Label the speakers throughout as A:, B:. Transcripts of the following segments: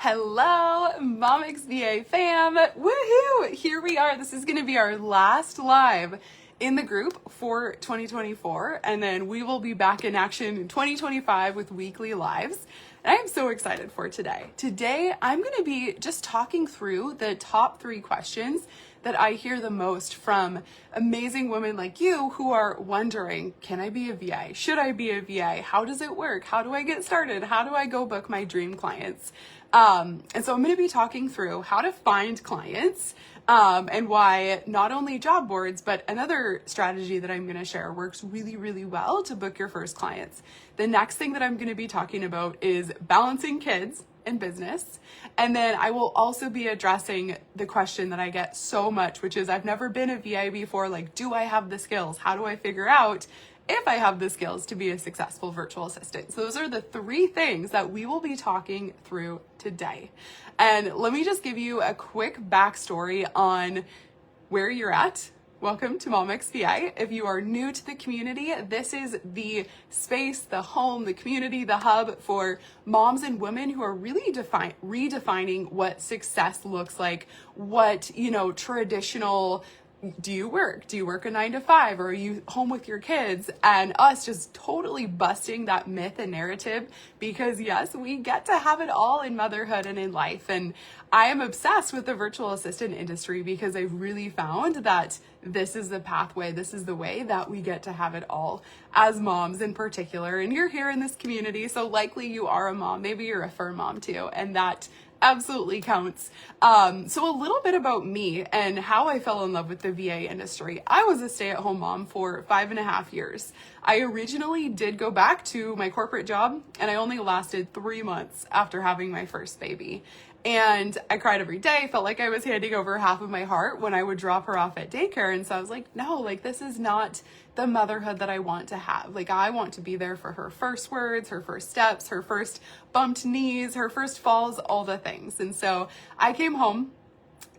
A: Hello, Mom XVA fam. Woohoo! Here we are. This is going to be our last live in the group for 2024, and then we will be back in action in 2025 with weekly lives. And I am so excited for today. Today, I'm going to be just talking through the top 3 questions that I hear the most from amazing women like you who are wondering, can I be a VA? Should I be a VA? How does it work? How do I get started? How do I go book my dream clients? And so I'm going to be talking through how to find clients and why not only job boards, but another strategy that I'm going to share works really, really well to book your first clients. The next thing that I'm going to be talking about is balancing kids and business. And then I will also be addressing the question that I get so much, which is I've never been a VA before. Like, do I have the skills? How do I figure out if I have the skills to be a successful virtual assistant? So those are the 3 things that we will be talking through today. And let me just give you a quick backstory on where you're at. Welcome to Mom XVA. If you are new to the community, this is the space, the home, the community, the hub for moms and women who are really redefining what success looks like, what, traditional. Do you work? Do you work a 9 to 5, or are you home with your kids? And us just totally busting that myth and narrative, because yes, we get to have it all in motherhood and in life. And I am obsessed with the virtual assistant industry because I've really found that this is the pathway, this is the way that we get to have it all as moms in particular. And you're here in this community, so likely you are a mom, maybe you're a fur mom too, and that absolutely counts. So a little bit about me and how I fell in love with the VA industry. I was a stay-at-home mom for 5.5 years. I originally did go back to my corporate job, and I only lasted 3 months after having my first baby. And I cried every day, felt like I was handing over half of my heart when I would drop her off at daycare. And so I was like, no, this is not the motherhood that I want to have. I want to be there for her first words, her first steps, her first bumped knees, her first falls, all the things. And so I came home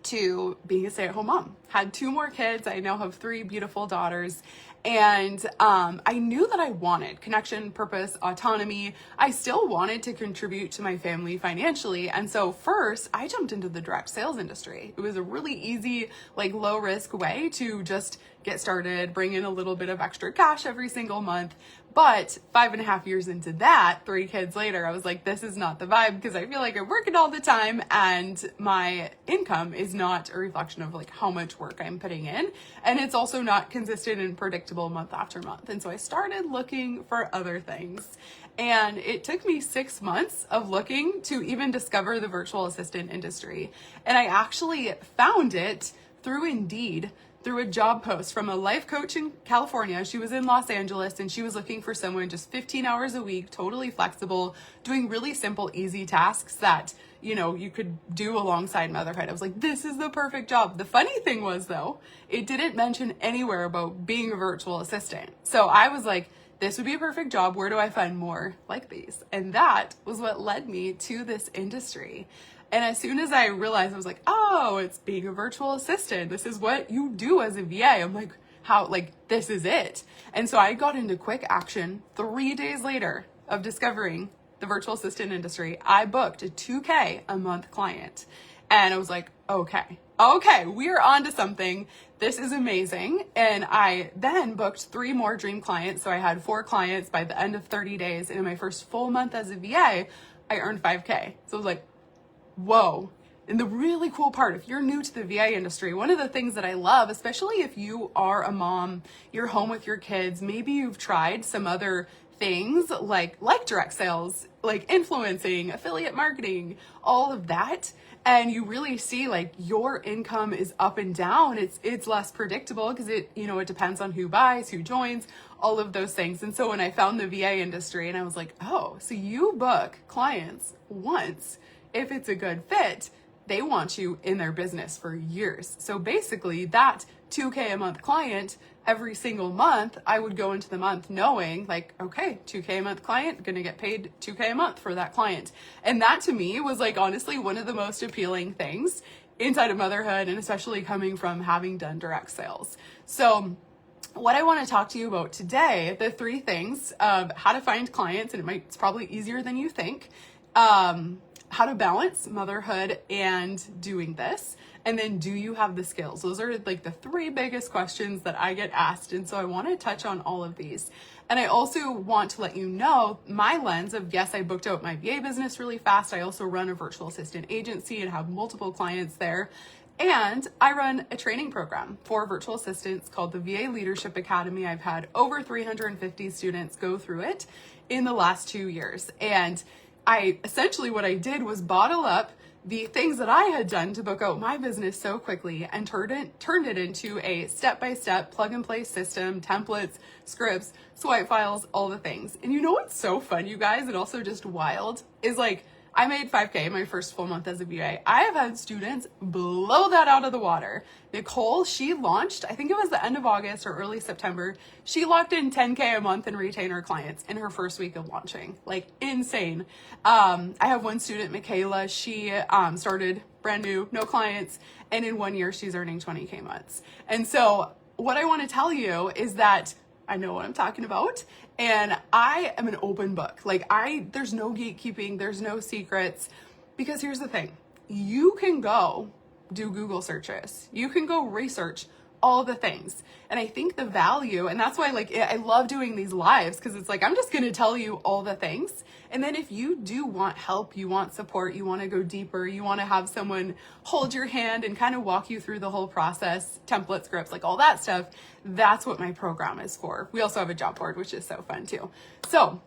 A: to being a stay-at-home mom, had 2 more kids. I now have 3 beautiful daughters. And I knew that I wanted connection, purpose, autonomy. I still wanted to contribute to my family financially. And so first, I jumped into the direct sales industry. It was a really easy, low risk way to just get started, bring in a little bit of extra cash every single month. But 5.5 years into that, 3 kids later, I was like, this is not the vibe, because I feel like I'm working all the time and my income is not a reflection of how much work I'm putting in. And it's also not consistent and predictable month after month. And so I started looking for other things. And it took me 6 months of looking to even discover the virtual assistant industry. And I actually found it through Indeed, through a job post from a life coach in California. She was in Los Angeles, and she was looking for someone just 15 hours a week, totally flexible, doing really simple, easy tasks that, you could do alongside motherhood. I was like, this is the perfect job. The funny thing was, though, it didn't mention anywhere about being a virtual assistant. So I was like, this would be a perfect job. Where do I find more like these? And that was what led me to this industry. And as soon as I realized, I was like, oh, it's being a virtual assistant. This is what you do as a VA. I'm like, how, this is it. And so I got into quick action 3 days later of discovering the virtual assistant industry. I booked a $2,000 a month client. And I was like, okay, we're on to something. This is amazing. And I then booked 3 more dream clients. So I had 4 clients by the end of 30 days. And in my first full month as a VA, I earned $5,000. So I was like, whoa. And the really cool part, if you're new to the VA industry, one of the things that I love, especially if you are a mom, you're home with your kids, maybe you've tried some other things like direct sales, like influencing, affiliate marketing, all of that, and you really see your income is up and down. It's less predictable because it depends on who buys, who joins, all of those things. And so when I found the VA industry, and I was like, oh, so you book clients once. If it's a good fit, they want you in their business for years. So basically that $2,000 a month client, every single month, I would go into the month knowing okay, $2,000 a month client, gonna get paid $2,000 a month for that client. And that to me was honestly one of the most appealing things inside of motherhood, and especially coming from having done direct sales. So what I want to talk to you about today, the 3 things of how to find clients, and it's probably easier than you think. how to balance motherhood and doing this. And then, do you have the skills? Those are like the three biggest questions that I get asked. And so I want to touch on all of these. And I also want to let you know my lens of, yes, I booked out my VA business really fast. I also run a virtual assistant agency and have multiple clients there. And I run a training program for virtual assistants called the VA Leadership Academy. I've had over 350 students go through it in the last 2 years. And what I did was bottle up the things that I had done to book out my business so quickly and turned it into a step-by-step plug-and-play system, templates, scripts, swipe files, all the things. And you know what's so fun, you guys, and also just wild, is like, I made $5K my first full month as a VA. I have had students blow that out of the water. Nicole, she launched, I think it was the end of August or early September. She locked in $10K a month in retainer clients in her first week of launching. Like, insane. I have one student, Michaela, she started brand new, no clients, and in 1 year she's earning 20K months. And so what I want to tell you is that I know what I'm talking about, and I am an open book. Like, there's no gatekeeping, there's no secrets, because here's the thing. You can go do Google searches. You can go research all the things. And I think the value, and that's why I love doing these lives, because it's like, I'm just going to tell you all the things. And then if you do want help, you want support, you want to go deeper, you want to have someone hold your hand and kind of walk you through the whole process, template scripts, like all that stuff, that's what my program is for. We also have a job board, which is so fun too. So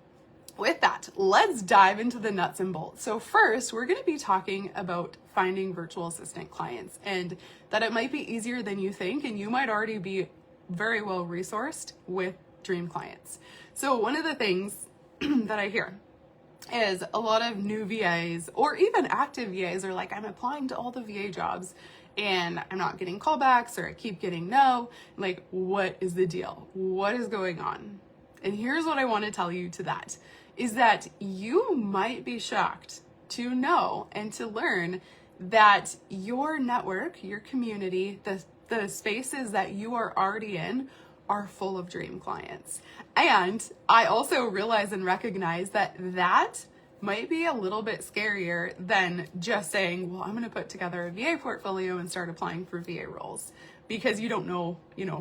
A: with that, let's dive into the nuts and bolts. So first, we're going to be talking about finding virtual assistant clients, and that it might be easier than you think, and you might already be very well resourced with dream clients. So one of the things that I hear is a lot of new VAs or even active VAs are like, I'm applying to all the VA jobs and I'm not getting callbacks, or I keep getting no. Like, what is the deal? What is going on? And here's what I want to tell you to that, is that you might be shocked to know and to learn that your network, your community, the spaces that you are already in are full of dream clients. And I also realize and recognize that might be a little bit scarier than just saying, well, I'm going to put together a VA portfolio and start applying for VA roles, because you don't know,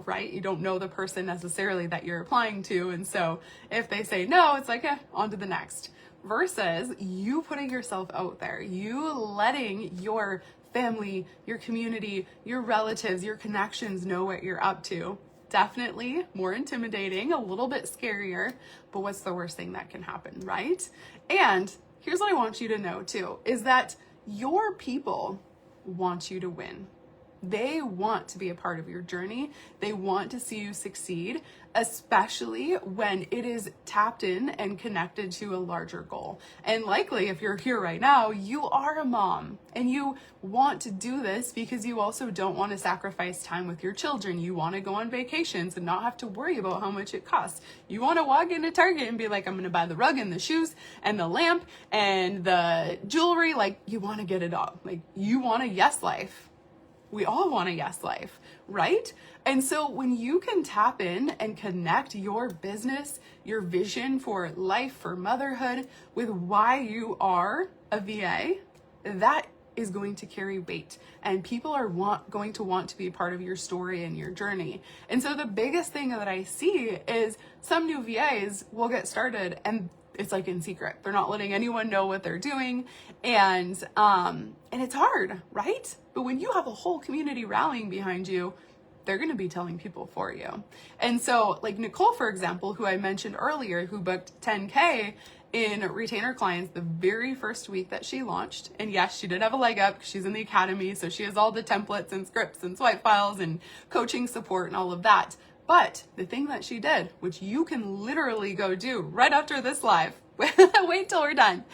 A: right? You don't know the person necessarily that you're applying to. And so if they say no, it's like, on to the next. Versus you putting yourself out there, you letting your family, your community, your relatives, your connections know what you're up to. Definitely more intimidating, a little bit scarier, but what's the worst thing that can happen, right? And here's what I want you to know too, is that your people want you to win. They want to be a part of your journey. They want to see you succeed, especially when it is tapped in and connected to a larger goal. And likely, if you're here right now, you are a mom and you want to do this because you also don't want to sacrifice time with your children. You want to go on vacations and not have to worry about how much it costs. You want to walk into Target and be like, I'm going to buy the rug and the shoes and the lamp and the jewelry. Like, you want to get it all. Like, you want a yes life. We all want a yes life, right? And so when you can tap in and connect your business, your vision for life, for motherhood, with why you are a VA, that is going to carry weight, and people are going to want to be a part of your story and your journey. And so the biggest thing that I see is some new VAs will get started and it's like in secret. They're not letting anyone know what they're doing. And it's hard, right? But when you have a whole community rallying behind you, they're going to be telling people for you. And so like Nicole, for example, who I mentioned earlier, who booked 10K in retainer clients the very first week that she launched. And yes, she did have a leg up. She's in the academy. So she has all the templates and scripts and swipe files and coaching support and all of that. But the thing that she did, which you can literally go do right after this live, wait till we're done,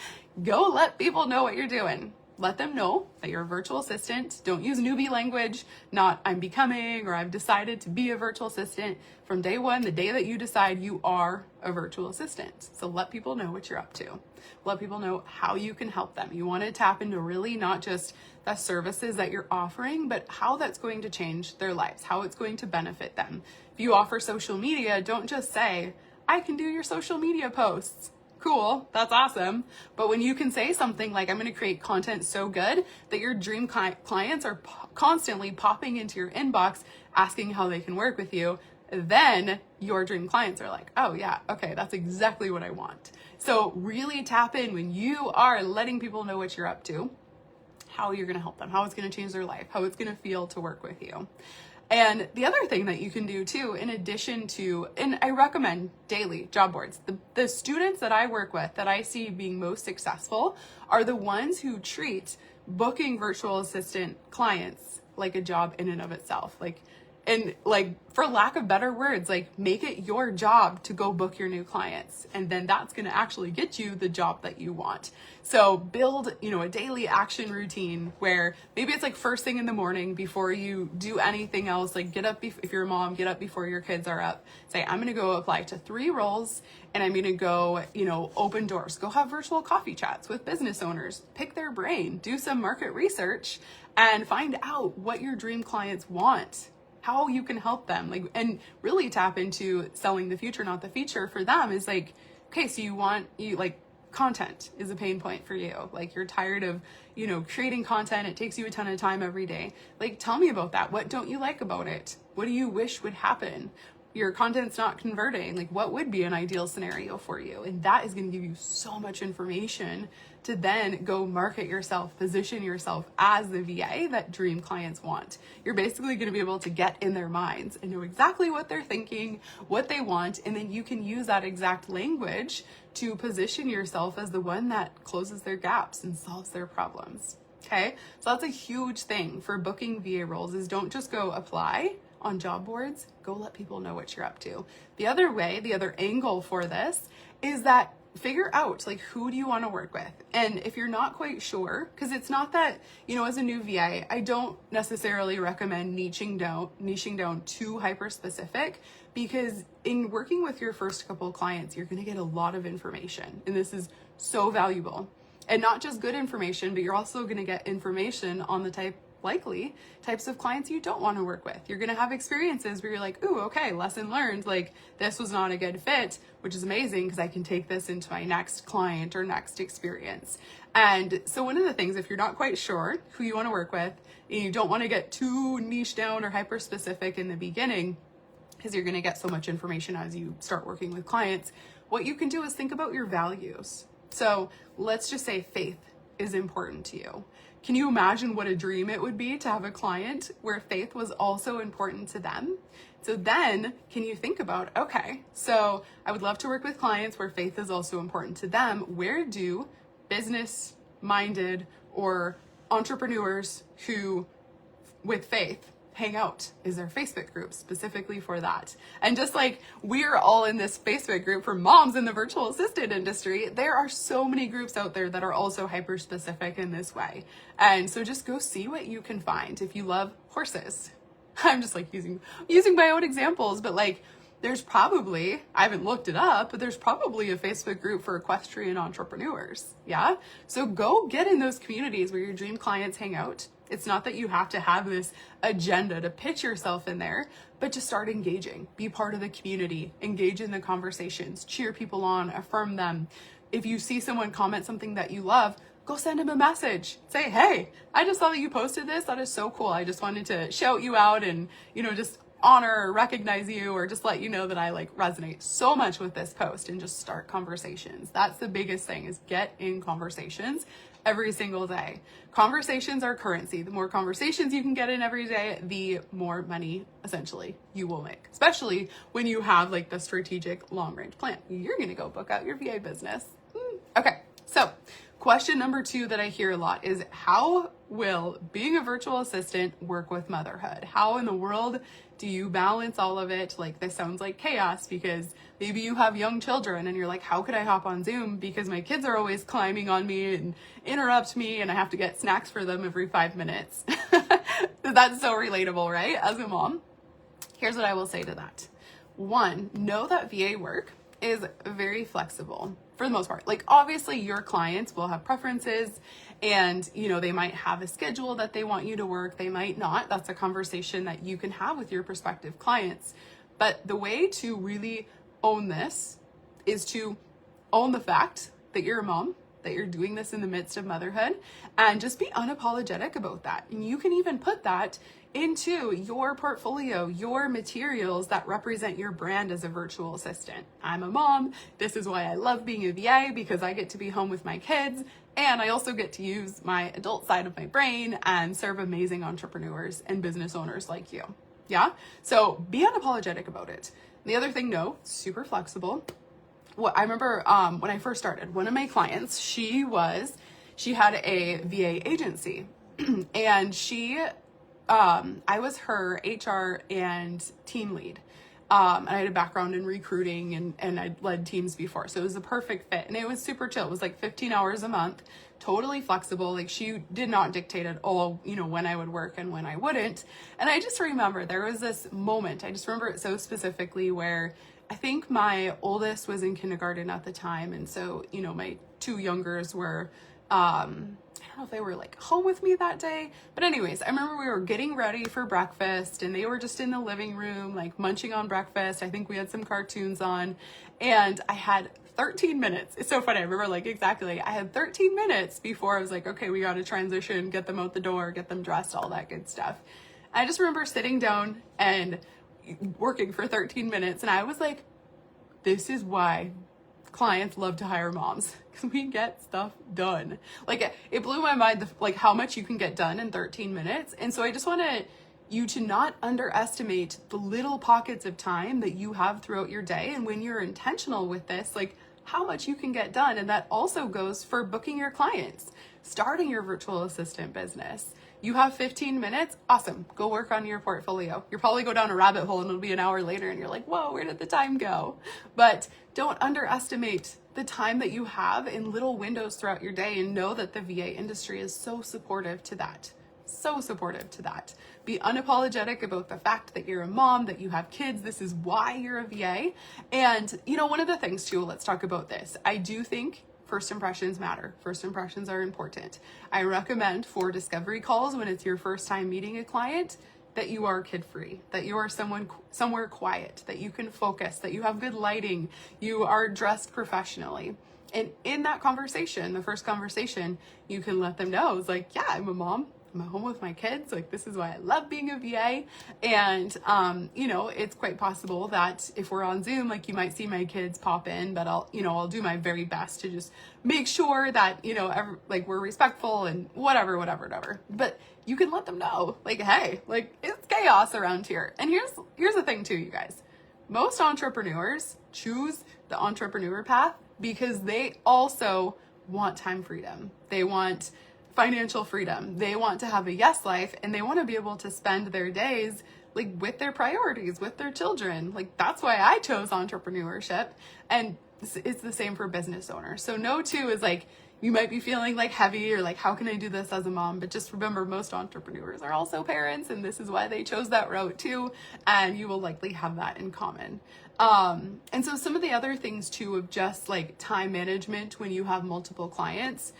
A: go let people know what you're doing. Let them know that you're a virtual assistant. Don't use newbie language, not I'm becoming or I've decided to be a virtual assistant. From day one, the day that you decide, you are a virtual assistant. So let people know what you're up to. Let people know how you can help them. You want to tap into really not just the services that you're offering, but how that's going to change their lives, how it's going to benefit them. If you offer social media, don't just say, I can do your social media posts. cool, that's awesome. But when you can say something like, I'm going to create content so good that your dream clients are constantly popping into your inbox asking how they can work with you, then your dream clients are like, oh yeah, okay, that's exactly what I want. So really tap in when you are letting people know what you're up to, how you're going to help them, how it's going to change their life, how it's going to feel to work with you. And the other thing that you can do too, in addition to, and I recommend daily job boards. The students that I work with that I see being most successful are the ones who treat booking virtual assistant clients like a job in and of itself. And for lack of better words, make it your job to go book your new clients. And then that's going to actually get you the job that you want. So build, a daily action routine where maybe it's first thing in the morning before you do anything else. Get up, if you're a mom, get up before your kids are up. Say, I'm going to go apply to 3 roles and I'm going to go, open doors, go have virtual coffee chats with business owners, pick their brain, do some market research and find out what your dream clients want, how you can help them, and really tap into selling the future, not the feature. For them is okay, so you content is a pain point for you. You're tired of, creating content. It takes you a ton of time every day. Tell me about that. What don't you like about it? What do you wish would happen? Your content's not converting. What would be an ideal scenario for you? And that is going to give you so much information to then go market yourself, position yourself as the VA that dream clients want. You're basically going to be able to get in their minds and know exactly what they're thinking, what they want, and then you can use that exact language to position yourself as the one that closes their gaps and solves their problems. Okay, so that's a huge thing for booking VA roles is don't just go apply on job boards, go let people know what you're up to. The other angle for this is that figure out who do you want to work with. And if you're not quite sure, because it's not that, as a new VA, I don't necessarily recommend niching down too hyper specific, because in working with your first couple of clients, you're going to get a lot of information. And this is so valuable. And not just good information, but you're also going to get information on the types of clients you don't want to work with. You're going to have experiences where you're ooh, okay, lesson learned, this was not a good fit, which is amazing because I can take this into my next client or next experience. And so one of the things, if you're not quite sure who you want to work with, and you don't want to get too niche down or hyper specific in the beginning, because you're going to get so much information as you start working with clients, what you can do is think about your values. So let's just say faith is important to you. Can you imagine what a dream it would be to have a client where faith was also important to them? So then can you think about, okay, so I would love to work with clients where faith is also important to them. Where do business minded or entrepreneurs who with faith hang out? Is there Facebook groups specifically for that? And just we're all in this Facebook group for moms in the virtual assistant industry, there are so many groups out there that are also hyper specific in this way. And so just go see what you can find. If you love horses, I'm just using my own examples, but there's probably, I haven't looked it up, but there's probably a Facebook group for equestrian entrepreneurs. Yeah. So go get in those communities where your dream clients hang out. It's not that you have to have this agenda to pitch yourself in there, but just start engaging, be part of the community, engage in the conversations, cheer people on, affirm them. If you see someone comment something that you love, go send them a message. Say, hey, I just saw that you posted this. That is so cool. I just wanted to shout you out and, just honor or recognize you, or just let you know that I resonate so much with this post, and just start conversations. That's the biggest thing, is get in conversations every single day. Conversations are currency. The more conversations you can get in every day, the more money essentially you will make, especially when you have the strategic long range plan. You're going to go book out your VA business. Okay. So question number 2 that I hear a lot is, how will being a virtual assistant work with motherhood? How in the world do you balance all of it? This sounds like chaos, because maybe you have young children and you're how could I hop on Zoom because my kids are always climbing on me and interrupt me and I have to get snacks for them every 5 minutes. That's so relatable, right? As a mom, here's what I will say to that. 1, know that VA work is very flexible for the most part. Obviously your clients will have preferences and, they might have a schedule that they want you to work. They might not. That's a conversation that you can have with your prospective clients. But the way to really own this is to own the fact that you're a mom, that you're doing this in the midst of motherhood, and just be unapologetic about that. And you can even put that into your portfolio, your materials that represent your brand as a virtual assistant. I'm a mom. This is why I love being a VA, because I get to be home with my kids, and I also get to use my adult side of my brain and serve amazing entrepreneurs and business owners like you. Yeah? So be unapologetic about it. The other thing, no, super flexible. Well, I remember when I first started, one of my clients, she had a VA agency and I was her HR and team lead. And I had a background in recruiting and I'd led teams before. So it was a perfect fit, and it was super chill. It was like 15 hours a month, totally flexible. Like, she did not dictate at all, when I would work and when I wouldn't. And I just remember there was this moment, I just remember it so specifically, where I think my oldest was in kindergarten at the time. And so, my two youngers were, I don't know if they were like home with me that day, but anyways, I remember we were getting ready for breakfast and they were just in the living room, like munching on breakfast. I think we had some cartoons on, and I had 13 minutes. It's so funny. I remember like exactly, I had 13 minutes before I was like, okay, we got to transition, get them out the door, get them dressed, all that good stuff. I just remember sitting down and working for 13 minutes. And I was like, this is why clients love to hire moms, because we get stuff done. Like, it blew my mind, like how much you can get done in 13 minutes. And so I just wanted you to not underestimate the little pockets of time that you have throughout your day. And when you're intentional with this, like how much you can get done. And that also goes for booking your clients, starting your virtual assistant business. You have 15 minutes, awesome, go work on your portfolio. You'll probably go down a rabbit hole and it'll be an hour later and you're like, whoa, where did the time go? But don't underestimate the time that you have in little windows throughout your day, and know that the VA industry is so supportive to that. So supportive to that. Be unapologetic about the fact that you're a mom, that you have kids. This is why you're a VA. And one of the things too, let's talk about this. I do think first impressions matter. First impressions are important. I recommend for discovery calls, when it's your first time meeting a client, that you are kid-free, that you are somewhere quiet, that you can focus, that you have good lighting, you are dressed professionally. And in that conversation, the first conversation, you can let them know, it's like, yeah, I'm a mom. I'm at home with my kids. Like, this is why I love being a VA. And, it's quite possible that if we're on Zoom, like, you might see my kids pop in, but I'll do my very best to just make sure that, we're respectful and whatever. But you can let them know, like, hey, like, it's chaos around here. And here's the thing too, you guys. Most entrepreneurs choose the entrepreneur path because they also want time freedom. They want financial freedom. They want to have a yes life, and they want to be able to spend their days like with their priorities, with their children. Like, that's why I chose entrepreneurship. And it's the same for business owners. So no two is like, you might be feeling like heavy or like, how can I do this as a mom? But just remember, most entrepreneurs are also parents, and this is why they chose that route too. And you will likely have that in common. And so some of the other things too of just like time management when you have multiple clients,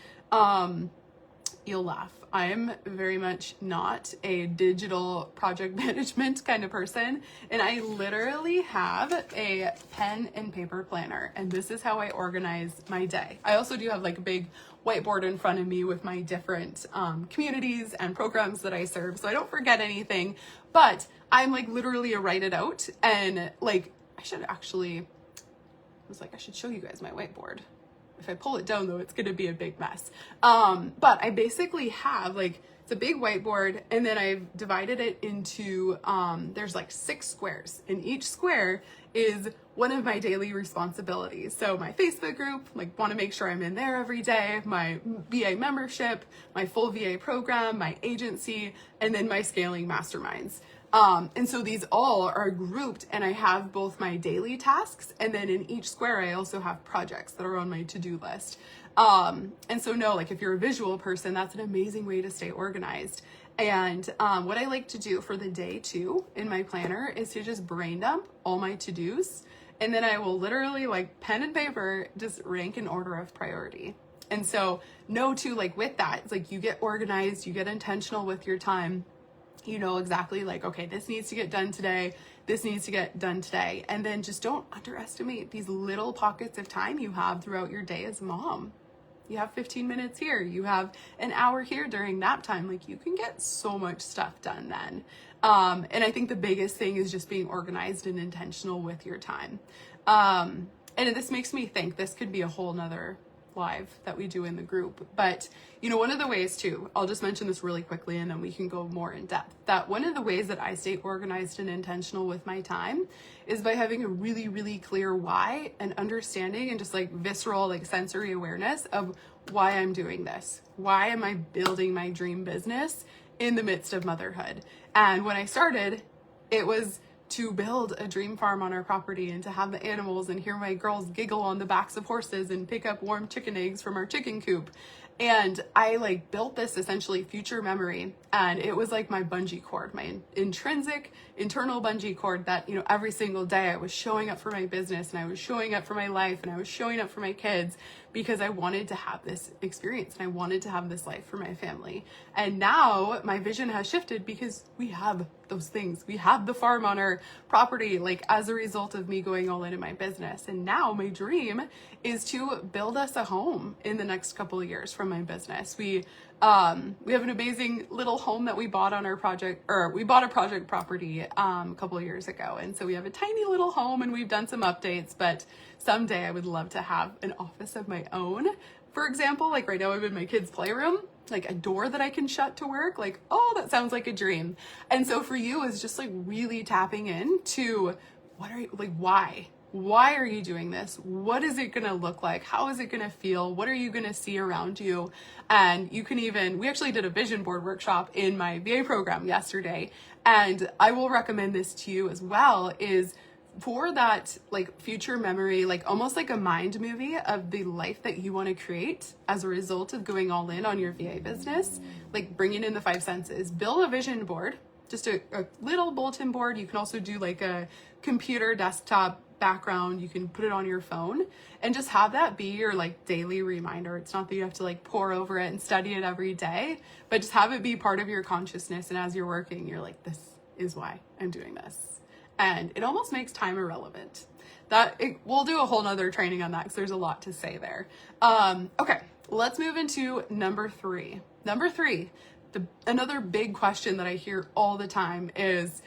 A: you'll laugh. I'm very much not a digital project management kind of person. And I literally have a pen and paper planner. And this is how I organize my day. I also do have like a big whiteboard in front of me with my different communities and programs that I serve, so I don't forget anything. But I'm like literally a write it out. And like, I should show you guys my whiteboard. If I pull it down though, it's going to be a big mess. But I basically have like, it's a big whiteboard, and then I've divided it into, there's like 6 squares, and each square is one of my daily responsibilities. So my Facebook group, like, want to make sure I'm in there every day, my VA membership, my full VA program, my agency, and then my scaling masterminds. And so these all are grouped, and I have both my daily tasks, and then in each square, I also have projects that are on my to-do list. And so no, like, if you're a visual person, that's an amazing way to stay organized. And what I like to do for the day too in my planner is to just brain dump all my to-dos. And then I will literally, like, pen and paper, just rank in order of priority. And so no, too, like, with that, it's like you get organized, you get intentional with your time. You know exactly, like, okay, this needs to get done today. this needs to get done today. And then just don't underestimate these little pockets of time you have throughout your day as a mom. You have 15 minutes here, you have an hour here during nap time. Like, you can get so much stuff done then. And I think the biggest thing is just being organized and intentional with your time. And this makes me think this could be a whole nother live that we do in the group. But, you know, one of the ways too, I'll just mention this really quickly and then we can go more in depth, that one of the ways that I stay organized and intentional with my time is by having a really, really clear why and understanding and just like visceral, like sensory awareness of why I'm doing this. Why am I building my dream business in the midst of motherhood? And when I started, it was to build a dream farm on our property and to have the animals and hear my girls giggle on the backs of horses and pick up warm chicken eggs from our chicken coop. And I like built this essentially future memory, and it was like my bungee cord, my intrinsic internal bungee cord that, you know, every single day I was showing up for my business and I was showing up for my life and I was showing up for my kids because I wanted to have this experience and I wanted to have this life for my family. And now my vision has shifted because we have those things. We have the farm on our property, like as a result of me going all in my business. And now my dream is to build us a home in the next couple of years from my business. We have an amazing little home that we bought on our project, or we bought a project property a couple of years ago. And so we have a tiny little home and we've done some updates, but someday I would love to have an office of my own. For example, like right now I'm in my kids' playroom, like a door that I can shut to work. Like, oh, that sounds like a dream. And so for you is just like really tapping into what are you, like, why? Why are you doing this? What is it going to look like? How is it going to feel? What are you going to see around you? And you can even, we actually did a vision board workshop in my VA program yesterday. And I will recommend this to you as well, is for that like future memory, like almost like a mind movie of the life that you want to create as a result of going all in on your VA business, like bringing in the 5 senses. Build a vision board, just a little bulletin board. You can also do like a computer desktop background. You can put it on your phone and just have that be your like daily reminder. It's not that you have to like pore over it and study it every day, but just have it be part of your consciousness. And as you're working, you're like, this is why I'm doing this. And it almost makes time irrelevant. We'll do a whole nother training on that because there's a lot to say there. Okay, let's move into number 3. Number 3, another big question that I hear all the time is,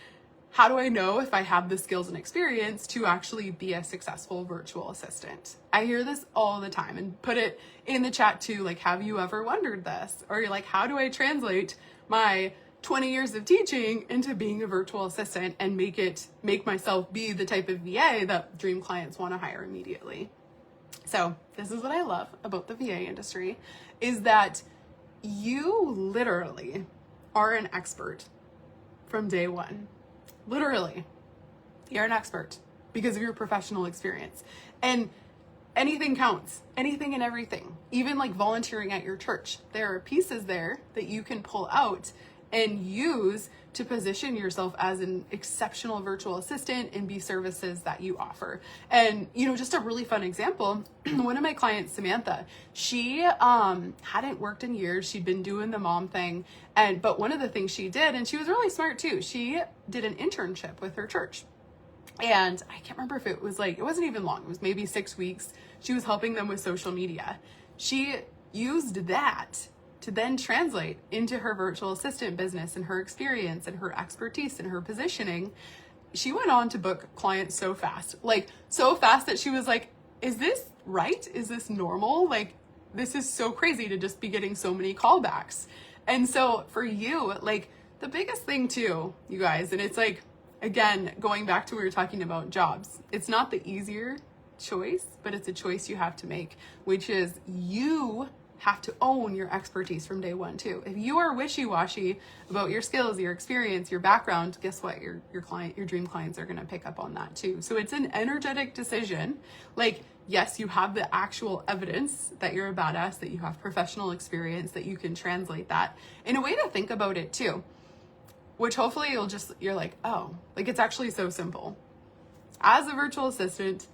A: how do I know if I have the skills and experience to actually be a successful virtual assistant? I hear this all the time, and put it in the chat too, like, have you ever wondered this? Or you're like, how do I translate my 20 years of teaching into being a virtual assistant and make myself be the type of VA that dream clients want to hire immediately? So this is what I love about the VA industry, is that you literally are an expert from day one. Literally, you're an expert because of your professional experience. And anything counts, anything and everything, even like volunteering at your church. There are pieces there that you can pull out and use to position yourself as an exceptional virtual assistant and be services that you offer. And, you know, just a really fun example, one of my clients, Samantha, she hadn't worked in years. She'd been doing the mom thing. But one of the things she did, and she was really smart too, she did an internship with her church. And I can't remember if it was like, it wasn't even long. It was maybe 6 weeks. She was helping them with social media. She used that to then translate into her virtual assistant business and her experience and her expertise and her positioning. She went on to book clients so fast that she was like, is this right? Is this normal? Like, this is so crazy to just be getting so many callbacks. And so for you, like the biggest thing too, you guys, and it's like, again, going back to what we were talking about jobs, it's not the easier choice, but it's a choice you have to make, which is you have to own your expertise from day one too. If you are wishy-washy about your skills, your experience, your background, guess what? Your dream clients are going to pick up on that too. So it's an energetic decision. Like, yes, you have the actual evidence that you're a badass, that you have professional experience, that you can translate that in a way to think about it too, which hopefully you're like, oh, like it's actually so simple. As a virtual assistant,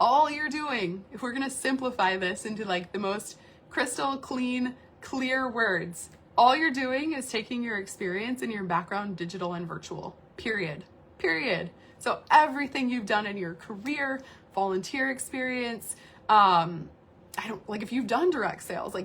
A: all you're doing, if we're going to simplify this into like the most crystal clean, clear words, all you're doing is taking your experience and your background, digital and virtual, period. period. So everything you've done in your career, volunteer experience, if you've done direct sales,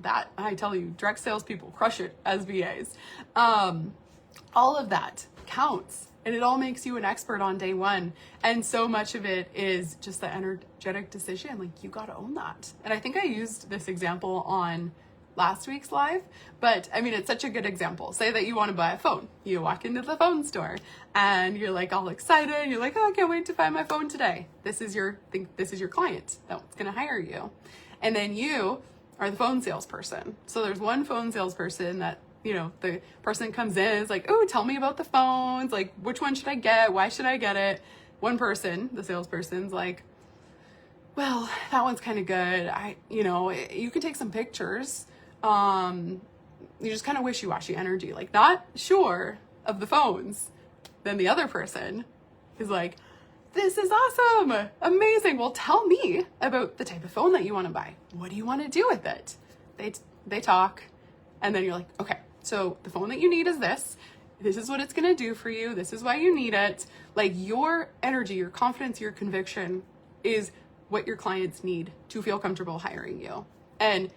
A: that, I tell you, direct sales people crush it as VAs. All of that counts, and it all makes you an expert on day one. And so much of it is just the energetic decision. Like, you got to own that. And I think I used this example on last week's live, but I mean, it's such a good example. Say that you want to buy a phone. You walk into the phone store and you're like all excited. You're like, oh, I can't wait to buy my phone today. This is your client that's going to hire you. And then you are the phone salesperson. So there's one phone salesperson that, the person comes in, is like, oh, tell me about the phones. Like, which one should I get? Why should I get it? One person, the salesperson's like, well, that one's kind of good. You can take some pictures. You just kind of wishy-washy energy, like not sure of the phones. Then the other person is like, this is awesome, amazing. Well, tell me about the type of phone that you want to buy. What do you want to do with it? They talk, and then you're like, okay, so the phone that you need is this. This is what it's going to do for you. This is why you need it. Like, your energy, your confidence, your conviction is what your clients need to feel comfortable hiring you. And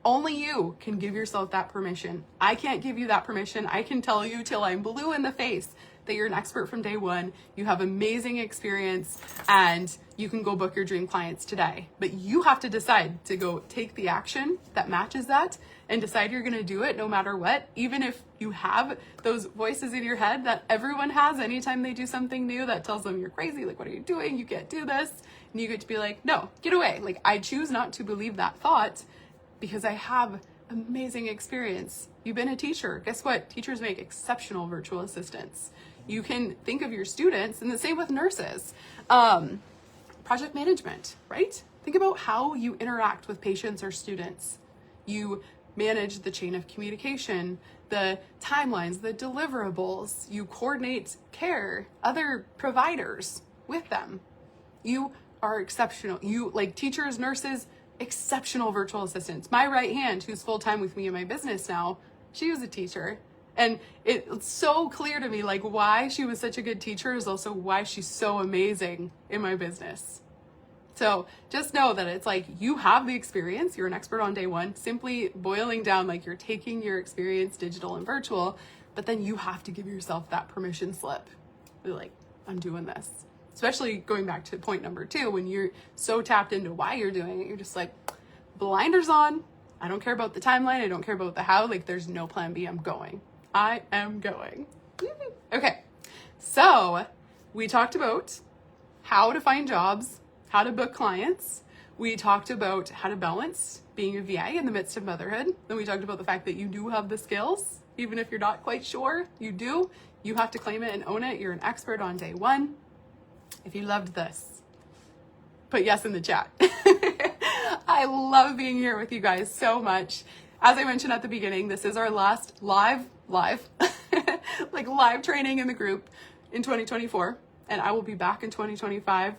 A: only you can give yourself that permission. I can't give you that permission. I can tell you till I'm blue in the face that you're an expert from day one. You have amazing experience and you can go book your dream clients today. But you have to decide to go take the action that matches that and decide you're going to do it no matter what. Even if you have those voices in your head that everyone has anytime they do something new that tells them you're crazy. Like, what are you doing? You can't do this. And you get to be like, no, get away. Like, I choose not to believe that thought, because I have amazing experience. You've been a teacher. Guess what? Teachers make exceptional virtual assistants. You can think of your students, and the same with nurses. Project management, right? Think about how you interact with patients or students. You manage the chain of communication, the timelines, the deliverables. You coordinate care, other providers with them. You are exceptional. You, like teachers, nurses, exceptional virtual assistants. My right hand, who's full-time with me in my business now, she was a teacher. And it's so clear to me, like, why she was such a good teacher is also why she's so amazing in my business. So just know that it's like, you have the experience, you're an expert on day one, simply boiling down, like, you're taking your experience, digital and virtual, but then you have to give yourself that permission slip. You're like, I'm doing this. Especially going back to point number 2, when you're so tapped into why you're doing it, you're just like, blinders on. I don't care about the timeline. I don't care about the how. Like, there's no plan B. I'm going. I am going. Okay. So we talked about how to find jobs, how to book clients. We talked about how to balance being a VA in the midst of motherhood. Then we talked about the fact that you do have the skills. Even if you're not quite sure, you do. You have to claim it and own it. You're an expert on day one. If you loved this, put yes in the chat. I love being here with you guys so much. As I mentioned at the beginning, this is our last live training in the group in 2024. And I will be back in 2025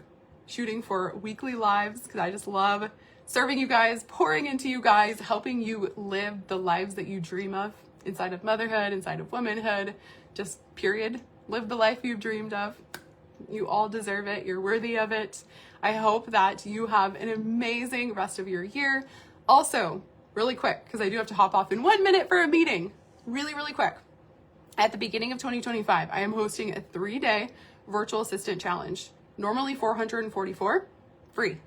A: shooting for weekly lives, because I just love serving you guys, pouring into you guys, helping you live the lives that you dream of inside of motherhood, inside of womanhood, just period. Live the life you've dreamed of. You all deserve it. You're worthy of it. I hope that you have an amazing rest of your year. Also, really quick, because I do have to hop off in 1 minute for a meeting. Really, really quick. At the beginning of 2025, I am hosting a 3-day virtual assistant challenge. Normally $444, free.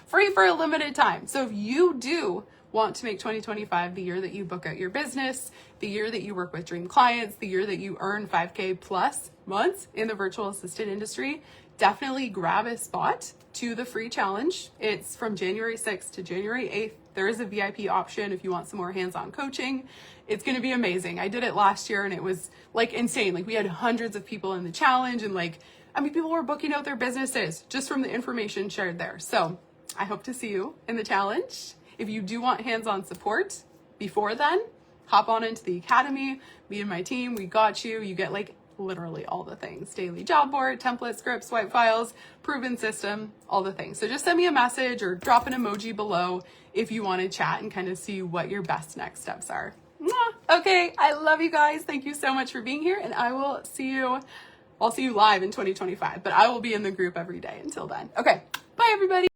A: Free for a limited time. So if you do want to make 2025 the year that you book out your business, the year that you work with dream clients, the year that you earn 5K plus months in the virtual assistant industry, definitely grab a spot to the free challenge. It's from January 6th to January 8th. There is a VIP option if you want some more hands-on coaching. It's going to be amazing. I did it last year and it was like insane. Like, we had hundreds of people in the challenge, and people were booking out their businesses just from the information shared there. So I hope to see you in the challenge. If you do want hands-on support before then, hop on into the academy. Me and my team, we got you. You get literally all the things: daily job board, template, scripts, swipe files, proven system, all the things. So just send me a message or drop an emoji below if you want to chat and kind of see what your best next steps are. Okay, I love you guys. Thank you so much for being here, and I will see you I'll see you live in 2025, but I will be in the group every day until then. Okay, bye everybody.